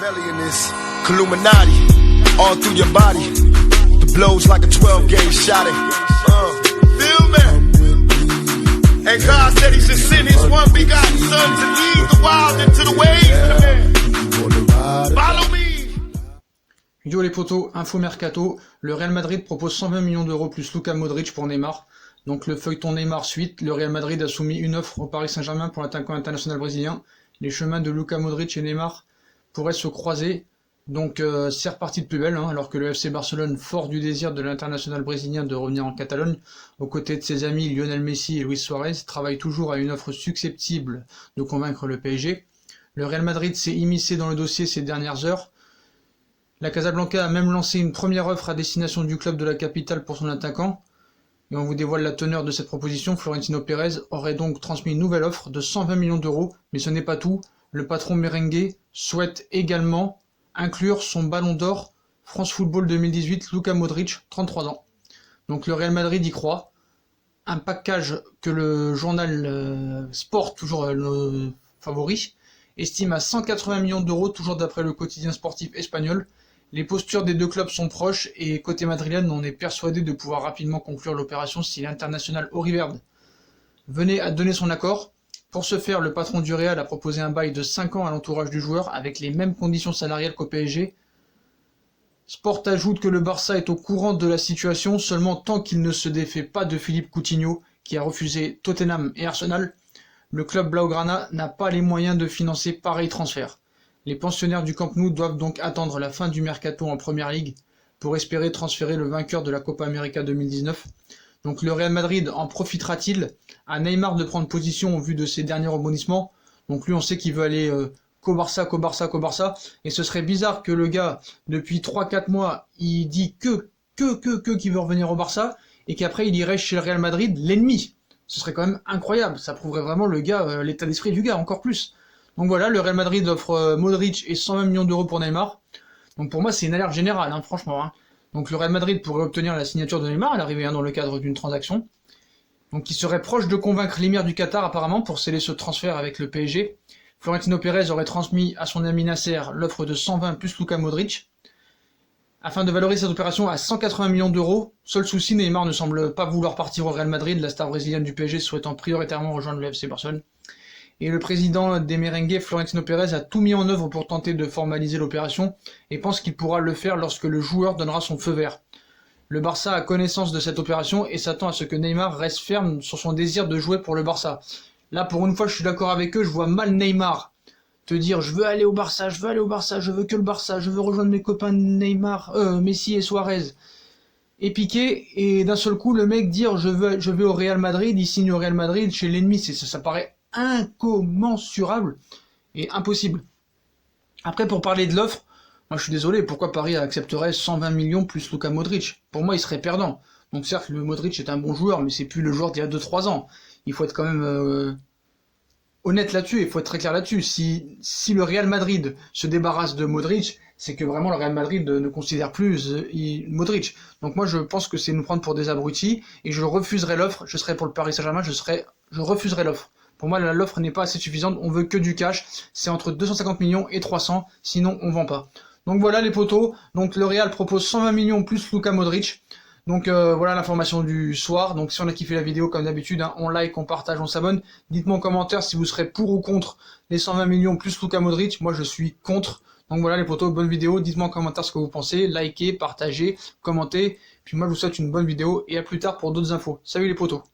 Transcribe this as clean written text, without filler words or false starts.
Machiavellian is Illuminati all through your body. The blows like a 12-gauge shot. Feel me? And God said He should send His one begotten Son to lead the wild into the ways. Follow me. Yo les potos, info mercato, le Real Madrid propose 120 millions d'euros plus Luka Modric pour Neymar. Donc le feuilleton Neymar suite, le Real Madrid a soumis une offre au Paris Saint-Germain pour l'attaquant international brésilien. Les chemins de Luka Modric et Neymar pourraient se croiser. Donc c'est reparti de plus belle, alors que le FC Barcelone, fort du désir de l'international brésilien de revenir en Catalogne, aux côtés de ses amis Lionel Messi et Luis Suarez, travaille toujours à une offre susceptible de convaincre le PSG. Le Real Madrid s'est immiscé dans le dossier ces dernières heures. La Casablanca a même lancé une première offre à destination du club de la capitale pour son attaquant. Et on vous dévoile la teneur de cette proposition. Florentino Pérez aurait donc transmis une nouvelle offre de 120 millions d'euros. Mais ce n'est pas tout. Le patron merengue souhaite également inclure son ballon d'or France Football 2018, Luka Modric, 33 ans. Donc le Real Madrid y croit. Un package que le journal Sport, toujours nos favoris, estime à 180 millions d'euros, toujours d'après le quotidien sportif espagnol. Les postures des deux clubs sont proches et côté madrilène, on est persuadé de pouvoir rapidement conclure l'opération si l'international Auriverde venait à donner son accord. Pour ce faire, le patron du Real a proposé un bail de 5 ans à l'entourage du joueur avec les mêmes conditions salariales qu'au PSG. Sport ajoute que le Barça est au courant de la situation, seulement tant qu'il ne se défait pas de Philippe Coutinho, qui a refusé Tottenham et Arsenal, le club Blaugrana n'a pas les moyens de financer pareil transfert. Les pensionnaires du Camp Nou doivent donc attendre la fin du mercato en Première Ligue pour espérer transférer le vainqueur de la Copa América 2019. Donc le Real Madrid en profitera-t-il? À Neymar de prendre position au vu de ses derniers rebondissements. Donc lui on sait qu'il veut aller qu'au Barça. Et ce serait bizarre que le gars, depuis 3-4 mois, il dit qu'il veut revenir au Barça et qu'après il irait chez le Real Madrid, l'ennemi. Ce serait quand même incroyable. Ça prouverait vraiment le gars, l'état d'esprit du gars, encore plus. Donc voilà, le Real Madrid offre Modric et 120 millions d'euros pour Neymar. Donc pour moi, c'est une alerte générale, franchement. Donc le Real Madrid pourrait obtenir la signature de Neymar, elle arrivait dans le cadre d'une transaction. Donc il serait proche de convaincre l'émir du Qatar apparemment pour sceller ce transfert avec le PSG. Florentino Pérez aurait transmis à son ami Nasser l'offre de 120 plus Luka Modric, afin de valoriser cette opération à 180 millions d'euros. Seul souci, Neymar ne semble pas vouloir partir au Real Madrid, la star brésilienne du PSG souhaitant prioritairement rejoindre le FC Barcelone. Et le président des merengues, Florentino Pérez, a tout mis en œuvre pour tenter de formaliser l'opération et pense qu'il pourra le faire lorsque le joueur donnera son feu vert. Le Barça a connaissance de cette opération et s'attend à ce que Neymar reste ferme sur son désir de jouer pour le Barça. Là, pour une fois, je suis d'accord avec eux, je vois mal Neymar te dire je veux aller au Barça, je veux que le Barça, je veux rejoindre mes copains Neymar, Messi et Suarez. Et Piqué, et d'un seul coup, le mec dire je vais au Real Madrid, il signe au Real Madrid chez l'ennemi, ça paraît incommensurable et impossible. Après, pour parler de l'offre, moi je suis désolé, pourquoi Paris accepterait 120 millions plus Luka Modric? Pour moi, il serait perdant. Donc certes, le Modric est un bon joueur, mais c'est plus le joueur d'il y a 2-3 ans. Il faut être quand même honnête là-dessus, il faut être très clair là-dessus. Si le Real Madrid se débarrasse de Modric, c'est que vraiment le Real Madrid ne considère plus Modric. Donc moi je pense que c'est nous prendre pour des abrutis, et je refuserai l'offre, je serai pour le Paris Saint-Germain, je refuserai l'offre. Pour moi, l'offre n'est pas assez suffisante, on veut que du cash, c'est entre 250 millions et 300, sinon on vend pas. Donc voilà les potos, donc le Real propose 120 millions plus Luka Modric. Donc voilà l'information du soir. Donc si on a kiffé la vidéo comme d'habitude, on like, on partage, on s'abonne. Dites-moi en commentaire si vous serez pour ou contre les 120 millions plus Luka Modric. Moi je suis contre. Donc voilà les potos, bonne vidéo. Dites-moi en commentaire ce que vous pensez. Likez, partagez, commentez. Puis moi je vous souhaite une bonne vidéo et à plus tard pour d'autres infos. Salut les potos.